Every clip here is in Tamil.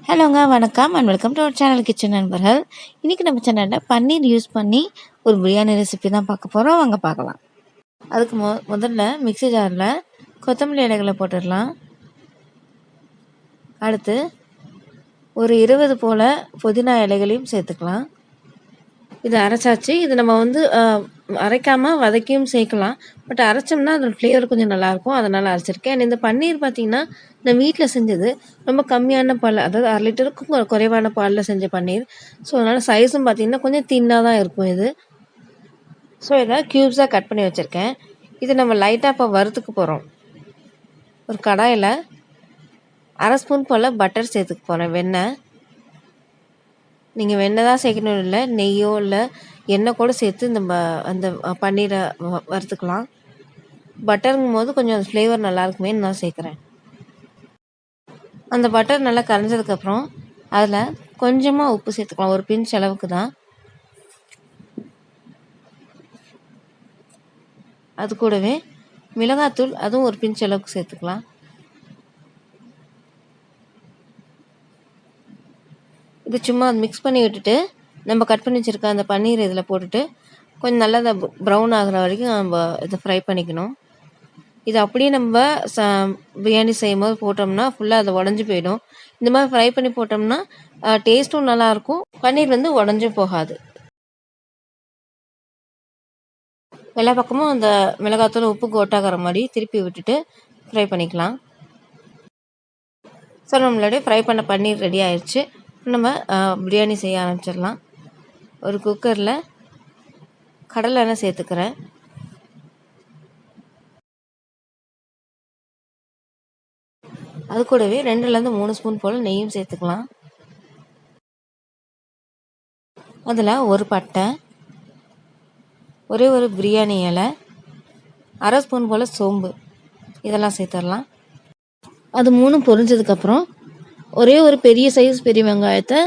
ஹலோங்க, வணக்கம் and welcome to our channel kitchen நண்பர்கள். இன்றைக்கி நம்ம சேனலில் பன்னீர் யூஸ் பண்ணி ஒரு பிரியாணி ரெசிபி தான் பார்க்க போகிறோம். வாங்க பார்க்கலாம். அதுக்கு முதல்ல மிக்ஸி ஜாரில் கொத்தமல்லி இலைகளை போட்டுடலாம். அடுத்து ஒரு 20 போல் புதினா இலைகளையும் சேர்த்துக்கலாம். இது அரைச்சாச்சு. இது நம்ம அரைக்காமல் வதக்கியும் சேர்க்கலாம். பட் அரைச்சோம்னா அதோட ஃப்ளேவர் கொஞ்சம் நல்லாயிருக்கும், அதனால் அரைச்சிருக்கேன். அண்ட் இந்த பன்னீர் பார்த்திங்கன்னா நான் வீட்டில் செஞ்சது ரொம்ப கம்மியான பால், அதாவது 1/2 லிட்டருக்கும் குறைவான பாலில் செஞ்ச பன்னீர். ஸோ அதனால் சைஸும் பார்த்திங்கன்னா கொஞ்சம் தின்னாக தான் இருக்கும் இது. ஸோ இதை க்யூப்ஸாக கட் பண்ணி வச்சுருக்கேன். இது நம்ம லைட்டாக இப்போ வறுத்துக்க போகிறோம். ஒரு கடாயில் 1/2 ஸ்பூன் போல் பட்டர் சேர்த்துக்க போகிறேன், வெண்ணெய். நீங்கள் வெண்ணெய் தான் சேர்க்கணும் இல்லை, நெய்யோ இல்லை எண்ணெய் கூட சேர்த்து அந்த பன்னீரை வறுத்துக்கலாம். பட்டருங்கும் போது கொஞ்சம் அது ஃப்ளேவர் நல்லாயிருக்குமே நான் சேர்க்குறேன். அந்த பட்டர் நல்லா கரைஞ்சதுக்கப்புறம் அதில் கொஞ்சமாக உப்பு சேர்த்துக்கலாம், ஒரு பிஞ்ச் அளவுக்கு தான். அது கூடவே மிளகாத்தூள், அதுவும் ஒரு பிஞ்ச் அளவுக்கு சேர்த்துக்கலாம். இது சும்மா மிக்ஸ் பண்ணி விட்டுட்டு நம்ம கட் பண்ணி வச்சுருக்க அந்த பன்னீர் இதில் போட்டுட்டு கொஞ்சம் நல்லா அதை ப்ரௌன் ஆகிற வரைக்கும் நம்ம இதை ஃப்ரை பண்ணிக்கணும். இது அப்படியே நம்ம பிரியாணி செய்யும் போது போட்டோம்னா ஃபுல்லாக அதை உடஞ்சி போயிடும். இந்த மாதிரி ஃப்ரை பண்ணி போட்டோம்னா டேஸ்ட்டும் நல்லாயிருக்கும், பன்னீர் உடஞ்சும் போகாது. எல்லா பக்கமும் அந்த மிளகாத்தூள் உப்பு கோட்டாகிற மாதிரி திருப்பி விட்டுட்டு ஃப்ரை பண்ணிக்கலாம். ஸோ நம்மளுடைய ஃப்ரை பண்ண பன்னீர் ரெடி ஆயிடுச்சு. நம்ம பிரியாணி செய்ய ஆரம்பிச்சிடலாம். ஒரு குக்கரில் கடலை எண்ணெய் சேர்த்துக்கிறேன். அது கூடவே 2லேருந்து 3 ஸ்பூன் போல் நெய்யும் சேர்த்துக்கலாம். அதில் ஒரு பட்டை, ஒரே ஒரு பிரியாணி இலை, 1/2 ஸ்பூன் போல் சோம்பு, இதெல்லாம் சேர்த்துடலாம். அது 3 பொரிஞ்சதுக்கப்புறம் ஒரே ஒரு பெரிய சைஸ் பெரிய வெங்காயத்தை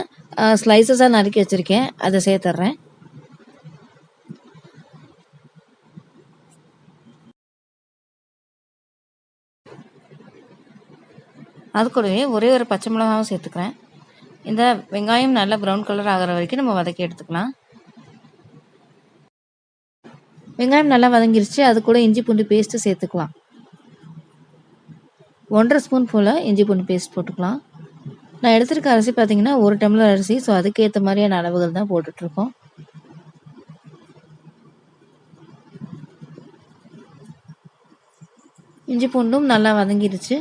ஸ்லைசஸாக நறுக்கி வச்சுருக்கேன், அதை சேர்த்துட்றேன். அது கூடவே ஒரே ஒரு பச்சை மிளகாவும் சேர்த்துக்கிறேன். இந்த வெங்காயம் நல்லா ப்ரௌன் கலர் ஆகிற வரைக்கும் நம்ம வதக்கி எடுத்துக்கலாம். வெங்காயம் நல்லா வதங்கிருச்சு. அது கூட இஞ்சி பூண்டு பேஸ்ட்டு சேர்த்துக்கலாம். 1/2 ஸ்பூன் போல் இஞ்சி பூண்டு பேஸ்ட் போட்டுக்கலாம். நான் எடுத்துருக்க அரிசி பார்த்திங்கன்னா 1 டம்ளர் அரிசி. ஸோ அதுக்கேற்ற மாதிரியான அளவுகள் தான் போட்டுட்ருக்கோம். இஞ்சி பூண்டும் நல்லா வதங்கிடுச்சு.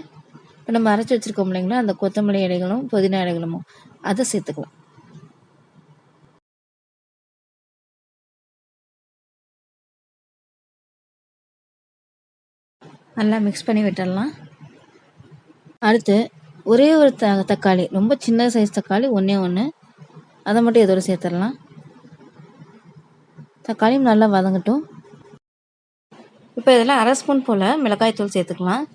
இப்போ நம்ம அரைச்சி வச்சுருக்கோம் இல்லைங்களா, அந்த கொத்தமல்லி இலைகளும் புதினா இலைகளும் அதை சேர்த்துக்கலாம். நல்லா மிக்ஸ் பண்ணி விட்டுடலாம். அடுத்து ஒரே ஒரு தக்காளி, ரொம்ப சின்ன சைஸ் தக்காளி ஒன்றே ஒன்று, அதை மட்டும் இதோட சேர்த்துடலாம். தக்காளியும் நல்லா வதங்கட்டும். இப்போ இதில் 1/2 ஸ்பூன் போல் மிளகாய்த்தூள் சேர்த்துக்கலாம்.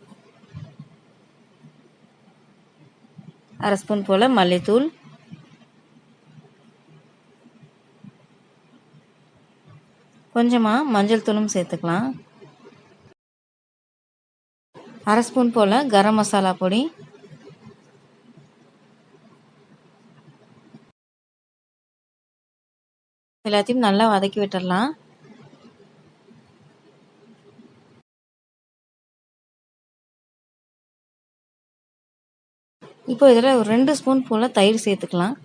1/2 ஸ்பூன் போல் மல்லித்தூள், கொஞ்சமாக மஞ்சள் தூளும் சேர்த்துக்கலாம். 1/2 ஸ்பூன் போல் கரம் மசாலா பொடி, எல்லாத்தையும் நல்லா வதக்கி விட்டுடலாம். இப்போ இதில் ஒரு 2 ஸ்பூன் போல் தயிர் சேர்த்துக்கலாம்.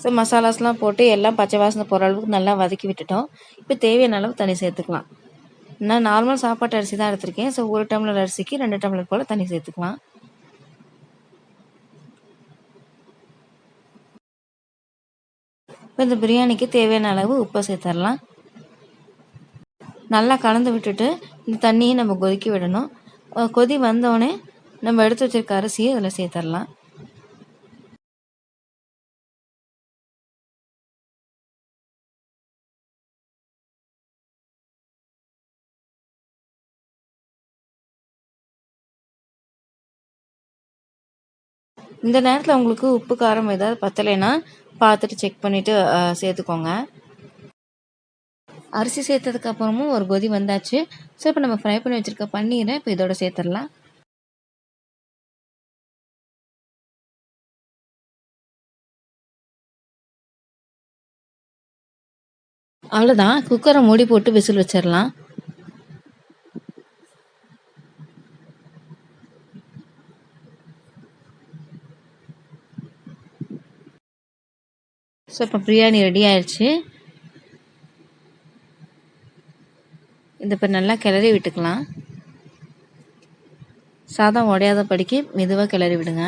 ஸோ மசாலாஸ்லாம் போட்டு எல்லாம் பச்சை வாசனை போகிற அளவுக்கு நல்லா வதக்கி விட்டுட்டோம். இப்போ தேவையான அளவு தண்ணி சேர்த்துக்கலாம். நான் நார்மல் சாப்பாட்டு அரிசி தான் எடுத்திருக்கேன். ஸோ 1 டம்ளர் அரிசிக்கு 2 டம்ளர் போல் தண்ணி சேர்த்துக்கலாம். இப்போ இந்த பிரியாணிக்கு தேவையான அளவு உப்பை சேர்த்துடலாம். நல்லா கலந்து விட்டுட்டு இந்த தண்ணியை நம்ம கொதிக்க விடணும். கொதி வந்தோடனே நம்ம எடுத்து வச்சிருக்க அரிசியை அதில் சேர்த்துடலாம். இந்த நேரத்தில் உங்களுக்கு உப்பு காரம் ஏதாவது பத்தலைன்னா பார்த்துட்டு செக் பண்ணிவிட்டு சேர்த்துக்கோங்க. அரிசி சேர்த்ததுக்கு அப்புறமும் ஒரு கொதி வந்தாச்சு. ஸோ இப்போ நம்ம ஃப்ரை பண்ணி வச்சுருக்க பன்னீரை இப்போ இதோட சேர்த்துடலாம். அவ்வளோதான், குக்கரை மூடி போட்டு விசில் வச்சிடலாம். ஸோ இப்போ பிரியாணி ரெடி ஆயிடுச்சு. இதை இப்போ நல்லா கிளறி விட்டுக்கலாம். சாதம் உடையாதபடிக்கு மெதுவாக கிளறி விடுங்க.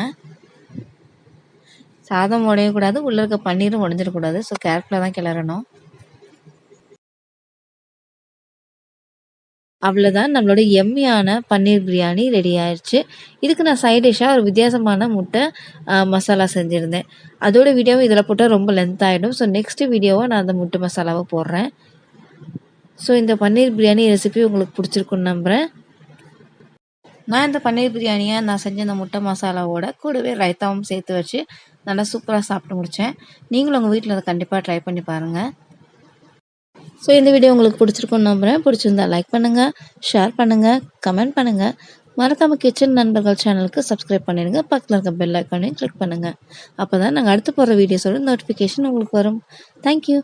சாதம் உடையக்கூடாது, உள்ளே இருக்க பன்னீரும் உடஞ்சிடக்கூடாது. ஸோ கேர்ஃபுல்லாக தான் கிளறணும். அவ்வளோதான், நம்மளோட எம்மியான பன்னீர் பிரியாணி ரெடி ஆயிடுச்சு. இதுக்கு நான் சைட் டிஷ்ஷாக ஒரு வித்தியாசமான முட்டை மசாலா செஞ்சுருந்தேன். அதோட வீடியோவும் இதில் போட்டால் ரொம்ப லென்த் ஆகிடும். ஸோ நெக்ஸ்ட்டு வீடியோவை நான் அந்த முட்டை மசாலாவை போடுறேன். ஸோ இந்த பன்னீர் பிரியாணி ரெசிபி உங்களுக்கு பிடிச்சிருக்குன்னு நம்புகிறேன். நான் இந்த பன்னீர் பிரியாணியை நான் செஞ்ச இந்த முட்டை மசாலாவோட கூடவே ரைத்தாவும் சேர்த்து வச்சு நல்லா சூப்பராக சாப்பிட்டு முடித்தேன். நீங்களும் உங்கள் வீட்டில் அதை கண்டிப்பாக ட்ரை பண்ணி பாருங்கள். ஸோ இந்த வீடியோ உங்களுக்கு பிடிச்சிருக்குன்னு நம்புகிறேன். பிடிச்சிருந்தா லைக் பண்ணுங்கள், ஷேர் பண்ணுங்கள், கமெண்ட் பண்ணுங்கள். மறக்காம கிச்சன் நண்பர்கள் சேனலுக்கு சப்ஸ்கிரைப் பண்ணிடுங்க. பக்கத்தில் இருக்க பெல் ஐக்கானையும் கிளிக் பண்ணுங்கள். அப்போ தான் நாங்கள் அடுத்து போடுற வீடியோஸோட நோட்டிஃபிகேஷன் உங்களுக்கு வரும். தேங்க்யூ.